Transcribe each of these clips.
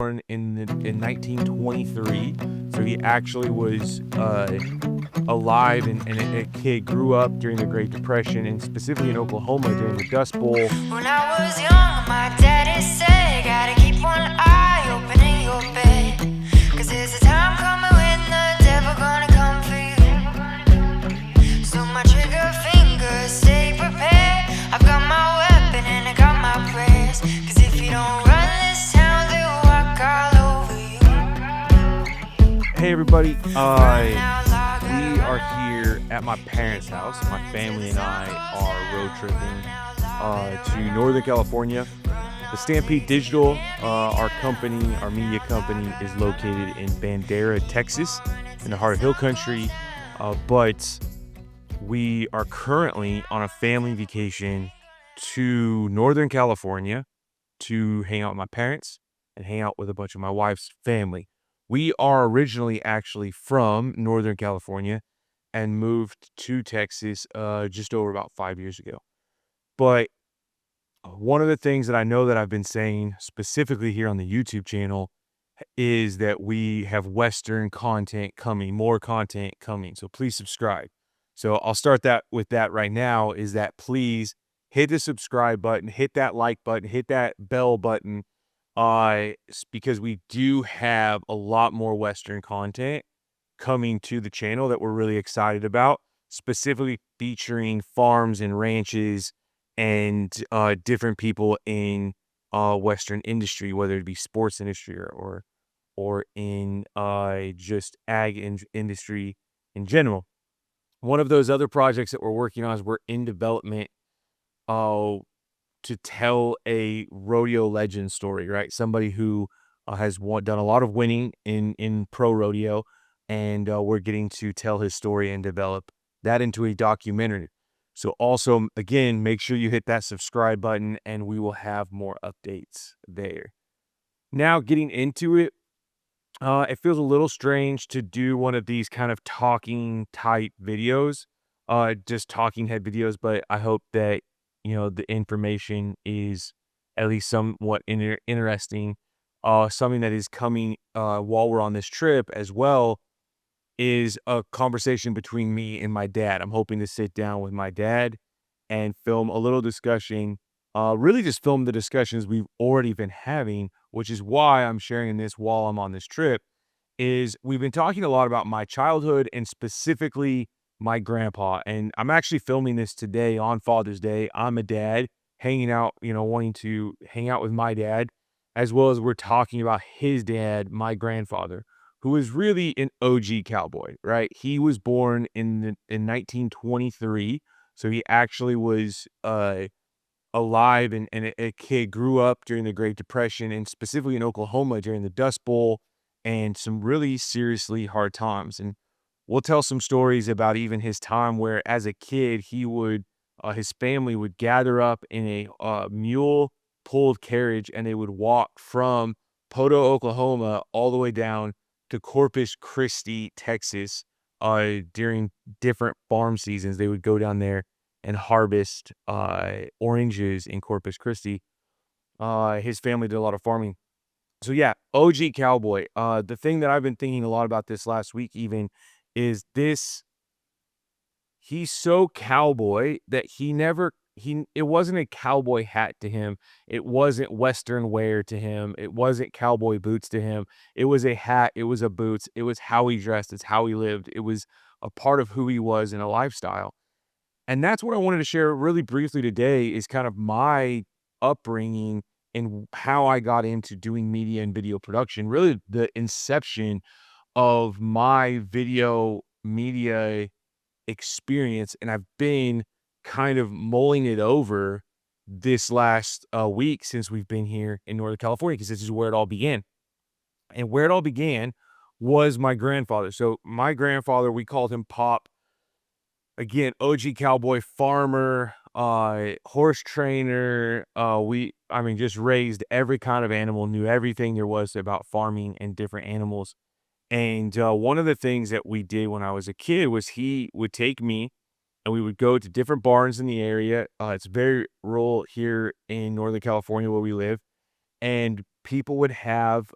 born in 1923, so he actually was alive and a kid, grew up during the Great Depression, and specifically in Oklahoma during the Dust Bowl. When I was young, my daddy said, gotta keep one eye open in your bed, 'cause there's a time coming when the devil gonna come for you. So my trigger fingers, stay prepared. I've got my weapon and I got my prayers, 'cause if you don't run this town, they'll walk all over you. Hey everybody, we are here at my parents' house. My family and I are road tripping to Northern California. The Stampede Digital, our company, our media company, is located in Bandera, Texas, in the heart of Hill Country. But we are currently on a family vacation to Northern California to hang out with my parents and hang out with a bunch of my wife's family. We are originally actually from Northern California and moved to Texas just over about 5 years ago. But one of the things that I know that I've been saying specifically here on the YouTube channel is that we have Western content coming, more content coming. So please subscribe. So I'll start that with that right now, is that please hit the subscribe button, hit that like button, hit that bell button, because we do have a lot more Western content coming to the channel that we're really excited about, specifically featuring farms and ranches and different people in Western industry, whether it be sports industry or in just ag industry in general. One of those other projects that we're working on is we're in development to tell a rodeo legend story, right? Somebody who has done a lot of winning in pro rodeo, and we're getting to tell his story and develop that into a documentary. So also, again, make sure you hit that subscribe button and we will have more updates there. Now, getting into it, it feels a little strange to do one of these kind of talking type videos, just talking head videos, but I hope that, the information is at least somewhat interesting. Something that is coming while we're on this trip as well is a conversation between me and my dad. I'm hoping to sit down with my dad and film a little discussion, really just film the discussions we've already been having, which is why I'm sharing this while I'm on this trip. Is we've been talking a lot about my childhood and specifically my grandpa. And I'm actually filming this today on Father's Day. I'm a dad hanging out, wanting to hang out with my dad, as well as we're talking about his dad, my grandfather, who is really an OG cowboy, right? He was born in 1923, so he actually was alive and a kid, grew up during the Great Depression, and specifically in Oklahoma during the Dust Bowl and some really seriously hard times. And we'll tell some stories about even his time where, as a kid, he would his family would gather up in a mule pulled carriage, and they would walk from Poto, Oklahoma, all the way down to Corpus Christi, Texas. During different farm seasons, they would go down there and harvest oranges in Corpus Christi. His family did a lot of farming. So yeah, OG cowboy. The thing that I've been thinking a lot about this last week even is this: he's so cowboy that it wasn't a cowboy hat to him. It wasn't Western wear to him. It wasn't cowboy boots to him. It was a hat. It was a boots. It was how he dressed. It's how he lived. It was a part of who he was in a lifestyle. And that's what I wanted to share really briefly today, is kind of my upbringing and how I got into doing media and video production, really the inception of my video media experience. And I've been kind of mulling it over this last week since we've been here in Northern California, because this is where it all began. And where it all began was my grandfather. So my grandfather, we called him Pop. Again, OG cowboy, farmer, horse trainer. Just raised every kind of animal, knew everything there was about farming and different animals. And one of the things that we did when I was a kid was he would take me and we would go to different barns in the area. It's very rural here in Northern California where we live. And people would have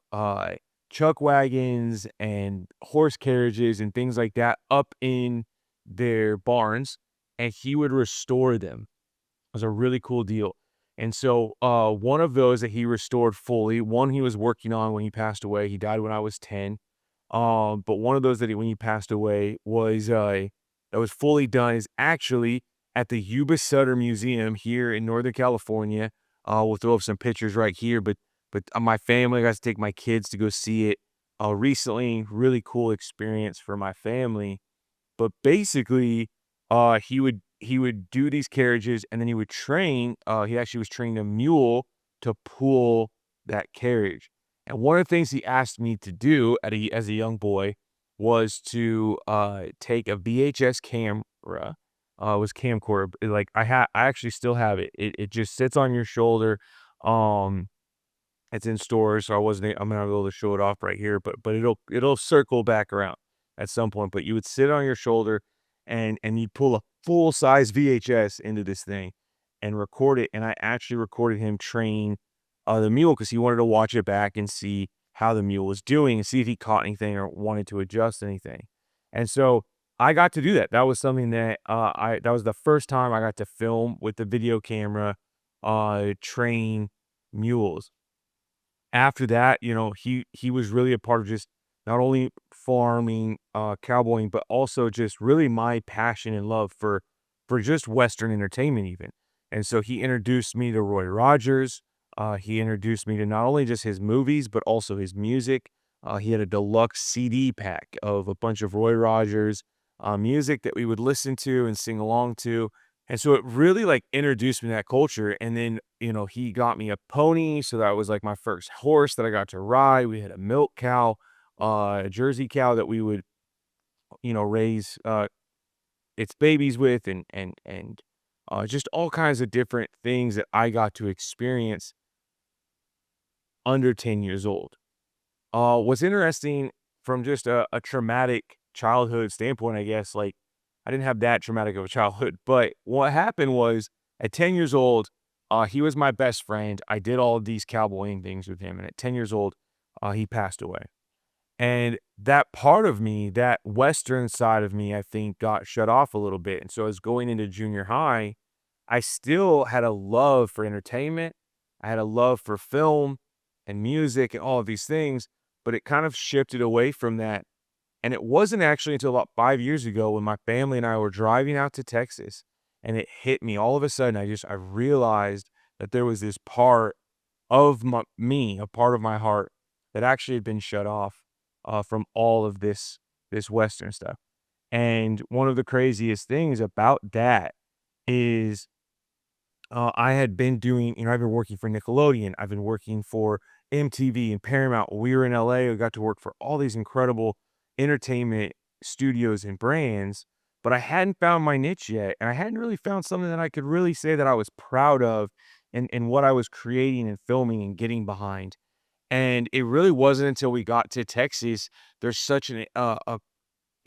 chuck wagons and horse carriages and things like that up in their barns, and he would restore them. It was a really cool deal. And so, one of those that he restored fully, one he was working on when he passed away. He died when I was 10. But one of those that when he passed away was that was fully done is actually at the Yuba Sutter Museum here in Northern California. We'll throw up some pictures right here, but my family got to take my kids to go see it recently. Really cool experience for my family. But basically, he would do these carriages, and then he would train, he actually was training a mule to pull that carriage. And one of the things he asked me to do as a young boy was to, take a VHS camera, it was camcorder, like, I actually still have it. It just sits on your shoulder, um it's in stores, so I'm not able to show it off right here, but it'll circle back around at some point. But you would sit on your shoulder and you'd pull a full size VHS into this thing and record it. And I actually recorded him train the mule because he wanted to watch it back and see how the mule was doing and see if he caught anything or wanted to adjust anything. And so I got to do that. That was something that that was the first time I got to film with the video camera, train mules. After that, he was really a part of just not only farming, cowboying, but also just really my passion and love for just Western entertainment even. And so he introduced me to Roy Rogers. He introduced me to not only just his movies, but also his music. He had a deluxe CD pack of a bunch of Roy Rogers music that we would listen to and sing along to. And so it really, like, introduced me to that culture, and then, he got me a pony, so that was, like, my first horse that I got to ride. We had a milk cow, a Jersey cow that we would, raise, its babies with and just all kinds of different things that I got to experience under 10 years old. What's interesting from just a traumatic childhood standpoint, I guess, like, I didn't have that traumatic of a childhood, but what happened was at 10 years old, he was my best friend. I did all of these cowboying things with him, and at 10 years old, he passed away. And that part of me, that Western side of me, I think got shut off a little bit. And so as going into junior high, I still had a love for entertainment. I had a love for film and music and all of these things, but it kind of shifted away from that. And it wasn't actually until about 5 years ago when my family and I were driving out to Texas, and it hit me all of a sudden. I realized that there was this part of a part of my heart that actually had been shut off from all of this Western stuff. And one of the craziest things about that is I had been doing, I've been working for Nickelodeon. I've been working for MTV and Paramount. When we were in LA, I got to work for all these incredible entertainment studios and brands, but I hadn't found my niche yet. And I hadn't really found something that I could really say that I was proud of and what I was creating and filming and getting behind. And it really wasn't until we got to Texas. There's such a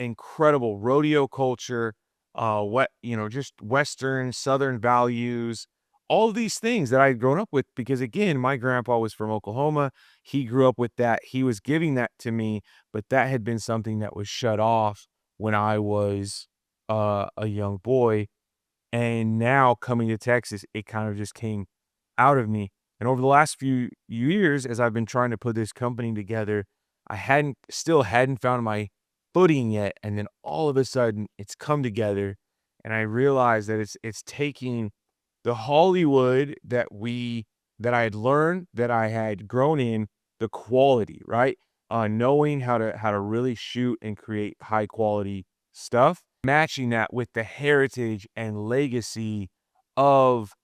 incredible rodeo culture, just Western, Southern values, all of these things that I'd grown up with. Because again, my grandpa was from Oklahoma. He grew up with that. He was giving that to me, but that had been something that was shut off when I was a young boy. And now coming to Texas, it kind of just came out of me. And over the last few years, as I've been trying to put this company together, I still hadn't found my footing yet. And then all of a sudden it's come together. And I realized that it's taking the Hollywood that I had learned, that I had grown in, the quality, right? Knowing how to really shoot and create high quality stuff, matching that with the heritage and legacy of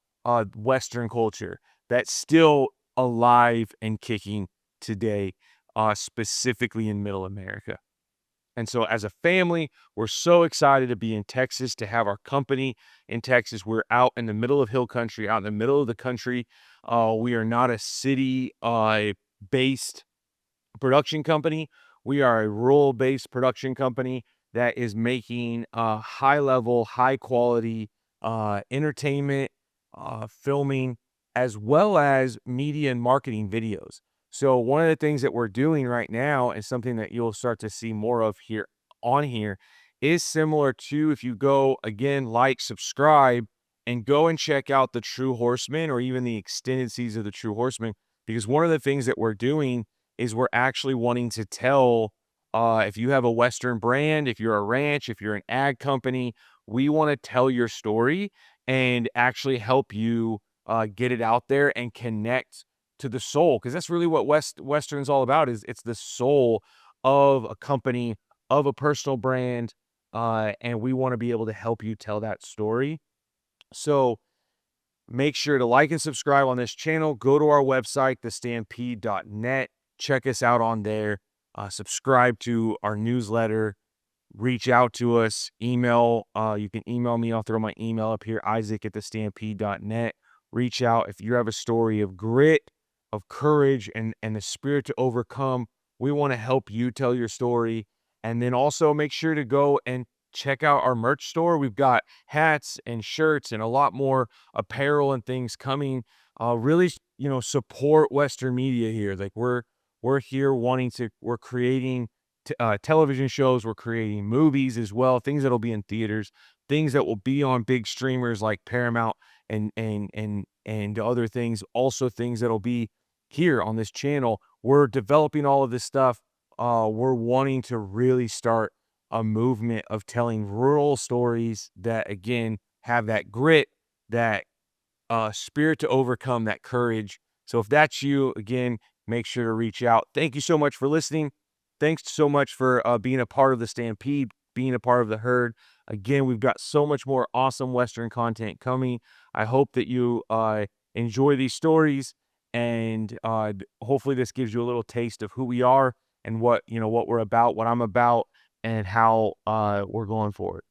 Western culture that's still alive and kicking today, specifically in Middle America. And so, as a family, we're so excited to be in Texas, to have our company in Texas. We're out in the middle of hill country, out in the middle of the country. We are not a city based production company. We are a rural based production company that is making high level, high quality entertainment, filming, as well as media and marketing videos. So one of the things that we're doing right now, and something that you'll start to see more of here on here, is similar to, if you go again, like, subscribe, and go and check out the True Horseman or even the extended season of the True Horseman, because one of the things that we're doing is we're actually wanting to tell, if you have a Western brand, if you're a ranch, if you're an ag company, we want to tell your story and actually help you get it out there and connect to the soul, because that's really what Western's all about. Is it's the soul of a company, of a personal brand, and we want to be able to help you tell that story. So make sure to like and subscribe on this channel. Go to our website, thestampede.net. Check us out on there. Subscribe to our newsletter. Reach out to us. Email. You can email me. I'll throw my email up here, isaac@thestampede.net. Reach out if you have a story of grit, of courage, and the spirit to overcome. We want to help you tell your story. And then also make sure to go and check out our merch store. We've got hats and shirts and a lot more apparel and things coming. Really, support Western media here. Like, we're here wanting to. We're creating television shows. We're creating movies as well, things that'll be in theaters, things that will be on big streamers like Paramount and other things. Also, things that'll be here on this channel. We're developing all of this stuff. We're wanting to really start a movement of telling rural stories that, again, have that grit, that spirit to overcome, that courage. So if that's you, again, make sure to reach out. Thank you so much for listening. Thanks so much for being a part of the Stampede, being a part of the herd. Again, we've got so much more awesome Western content coming. I hope that you enjoy these stories, and hopefully this gives you a little taste of who we are and what we're about, what I'm about, and how we're going forward.